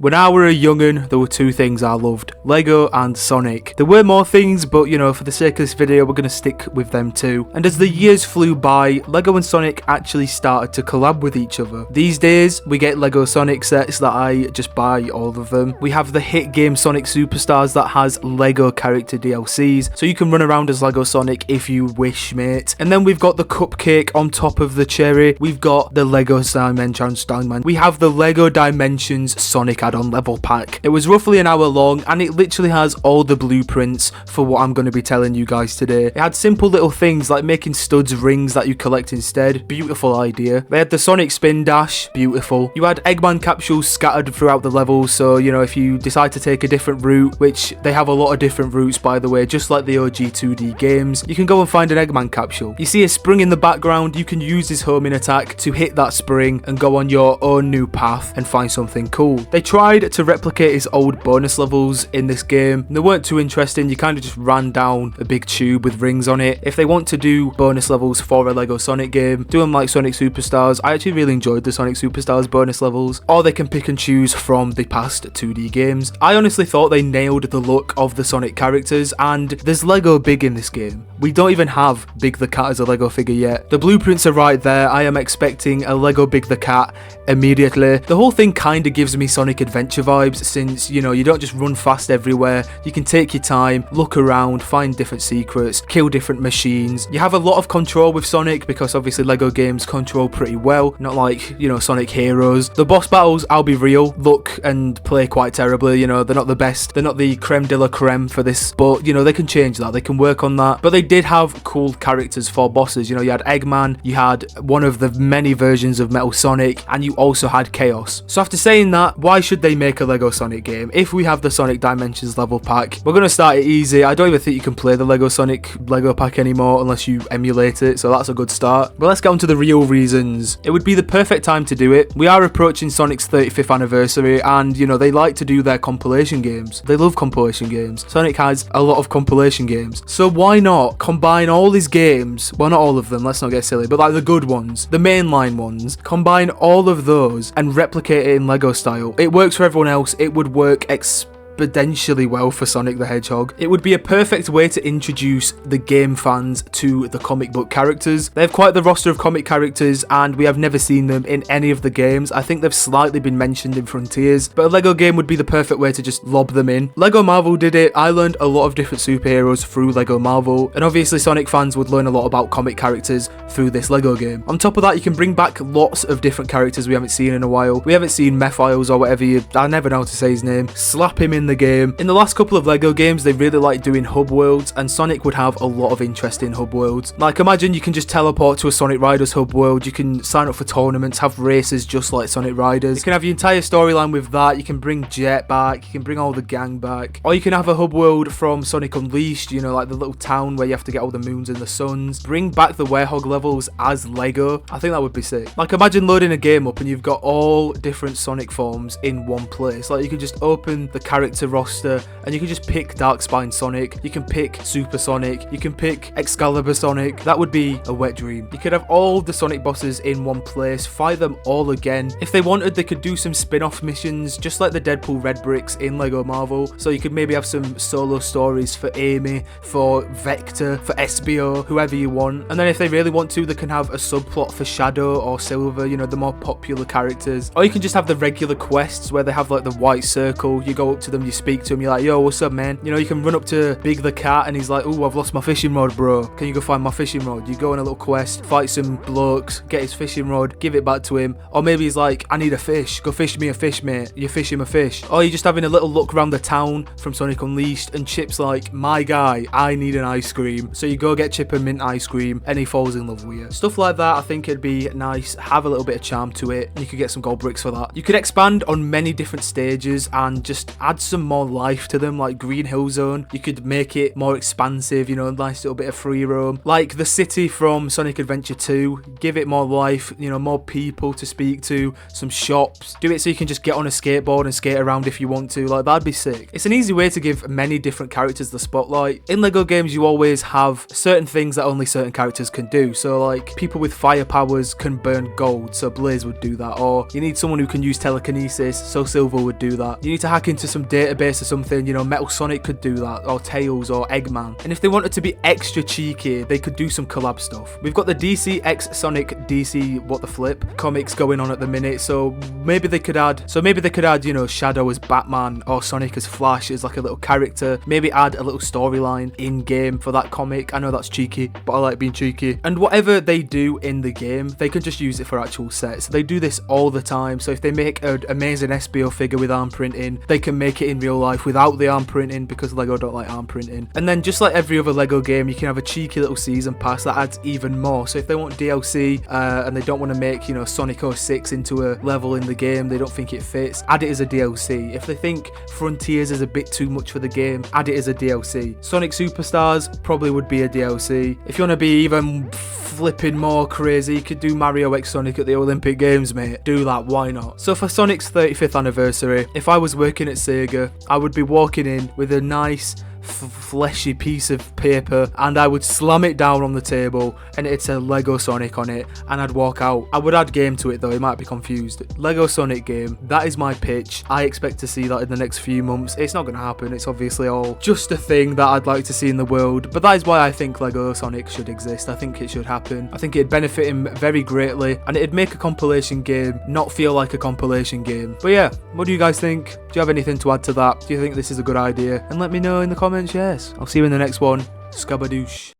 When I were a young'un, there were two things I loved, Lego and Sonic. There were more things, but you know, for the sake of this video, we're going to stick with them too. And as the years flew by, Lego and Sonic actually started to collab with each other. These days, we get Lego Sonic sets that I just buy all of them. We have the hit game Sonic Superstars that has Lego character DLCs, so you can run around as Lego Sonic if you wish, mate. And then we've got the cupcake on top of the cherry. We've got the Lego Dimensions Steinman. We have the Lego Dimensions Sonic add-on level pack. It was roughly an hour long and it literally has all the blueprints for what I'm going to be telling you guys today. It had simple little things like making studs rings that you collect instead. Beautiful idea. They had the Sonic Spin Dash. Beautiful. You had Eggman capsules scattered throughout the level, so you know, if you decide to take a different route, which they have a lot of different routes by the way, just like the OG 2D games, you can go and find an Eggman capsule. You see a spring in the background, you can use his homing attack to hit that spring and go on your own new path and find something cool. They tried to replicate his old bonus levels in this game. They weren't too interesting. You kind of just ran down a big tube with rings on it. If they want to do bonus levels for a Lego Sonic game, do them like Sonic Superstars. I actually really enjoyed the Sonic Superstars bonus levels, or they can pick and choose from the past 2D games. I honestly thought they nailed the look of the Sonic characters, and there's Lego Big in this game. We don't even have Big the Cat as a Lego figure yet. The blueprints are right there. I am expecting a Lego Big the Cat immediately. The whole thing kind of gives me Sonic Adventure vibes, since you know, you don't just run fast everywhere. You can take your time, look around, find different secrets, kill different machines. You have a lot of control with Sonic because obviously Lego games control pretty well, not like, you know, Sonic Heroes. The boss battles, I'll be real, look and play quite terribly. You know, they're not the best, they're not the creme de la creme for this, but you know, they can change that, they can work on that. But they did have cool characters for bosses. You know, you had Eggman, you had one of the many versions of Metal Sonic, and you also had Chaos. So after saying that, why should they make a Lego Sonic game if we have the Sonic Dimensions level pack? We're going to start it easy. I don't even think you can play the Lego Sonic Lego pack anymore unless you emulate it, so that's a good start. But let's get on to the real reasons. It would be the perfect time to do it. We are approaching Sonic's 35th anniversary, and you know, they like to do their compilation games. They love compilation games. Sonic has a lot of compilation games, so why not combine all his games? Well, not all of them, let's not get silly, but like the good ones, the mainline ones, combine all of those and replicate it in Lego style. It works for everyone else. It would work exponentially well for Sonic the Hedgehog. It would be a perfect way to introduce the game fans to the comic book characters. They have quite the roster of comic characters and we have never seen them in any of the games. I think they've slightly been mentioned in Frontiers, but a Lego game would be the perfect way to just lob them in. Lego Marvel did it. I learned a lot of different superheroes through Lego Marvel, and obviously Sonic fans would learn a lot about comic characters through this Lego game. On top of that, you can bring back lots of different characters we haven't seen in a while. We haven't seen Methiles or whatever I never know how to say his name. Slap him in the game. In the last couple of Lego games, they really like doing hub worlds, and Sonic would have a lot of interesting hub worlds. Like, imagine you can just teleport to a Sonic Riders hub world, you can sign up for tournaments, have races just like Sonic Riders. You can have your entire storyline with that. You can bring Jet back, you can bring all the gang back, or you can have a hub world from Sonic Unleashed, you know, like the little town where you have to get all the moons and the suns. Bring back the Werehog levels as Lego. I think that would be sick. Like, imagine loading a game up and you've got all different Sonic forms in one place. Like, you can just open the character roster and you can just pick Darkspine Sonic, you can pick Super Sonic, you can pick Excalibur Sonic. That would be a wet dream. You could have all the Sonic bosses in one place, fight them all again. If they wanted, they could do some spin-off missions, just like the Deadpool Red Bricks in Lego Marvel. So you could maybe have some solo stories for Amy, for Vector, for SBO, whoever you want. And then if they really want to, they can have a subplot for Shadow or Silver, you know, the more popular characters. Or you can just have the regular quests where they have like the white circle, you go up to them, you speak to him, you're like, yo, what's up, man? You know, you can run up to Big the Cat and he's like, oh, I've lost my fishing rod, bro. Can you go find my fishing rod? You go on a little quest, fight some blokes, get his fishing rod, give it back to him. Or maybe he's like, I need a fish. Go fish me a fish, mate. You fish him a fish. Or you're just having a little look around the town from Sonic Unleashed and Chip's like, my guy, I need an ice cream. So you go get Chip a mint ice cream and he falls in love with you. Stuff like that, I think it'd be nice, have a little bit of charm to it, and you could get some gold bricks for that. You could expand on many different stages and just add some some more life to them, like Green Hill Zone. You could make it more expansive, you know, a nice little bit of free roam. Like the city from Sonic Adventure 2, give it more life, you know, more people to speak to, some shops. Do it so you can just get on a skateboard and skate around if you want to, like that'd be sick. It's an easy way to give many different characters the spotlight. In LEGO games, you always have certain things that only certain characters can do. So like people with fire powers can burn gold, so Blaze would do that. Or you need someone who can use telekinesis, so Silver would do that. You need to hack into some database or something, you know, Metal Sonic could do that, or Tails or Eggman. And if they wanted to be extra cheeky, they could do some collab stuff. We've got the DC X Sonic DC What the Flip comics going on at the minute, so maybe they could add, you know, Shadow as Batman or Sonic as Flash as like a little character. Maybe add a little storyline in game for that comic. I know that's cheeky, but I like being cheeky. And whatever they do in the game, they can just use it for actual sets. They do this all the time. So if they make an amazing SBO figure with arm printing, they can make it in real life without the arm printing, because LEGO don't like arm printing. And then just like every other LEGO game, you can have a cheeky little season pass that adds even more. So if they want DLC and they don't want to make, you know, Sonic 06 into a level in the game, they don't think it fits, add it as a DLC. If they think Frontiers is a bit too much for the game, add it as a DLC. Sonic Superstars probably would be a DLC. If you want to be even flipping more crazy, you could do Mario x Sonic at the Olympic Games, mate. Do that, why not? So for Sonic's 35th anniversary, if I was working at Sega, I would be walking in with a nice fleshy piece of paper, and I would slam it down on the table and it'd say Lego Sonic on it, and I'd walk out. I would add game to it though, you might be confused. Lego Sonic game, that is my pitch. I expect to see that in the next few months. It's not going to happen, it's obviously all just a thing that I'd like to see in the world, but that is why I think Lego Sonic should exist. I think it should happen. I think it'd benefit him very greatly, and it'd make a compilation game not feel like a compilation game. But yeah, what do you guys think? Do you have anything to add to that? Do you think this is a good idea? And let me know in the comments. Yes, I'll see you in the next one. Scabadoosh.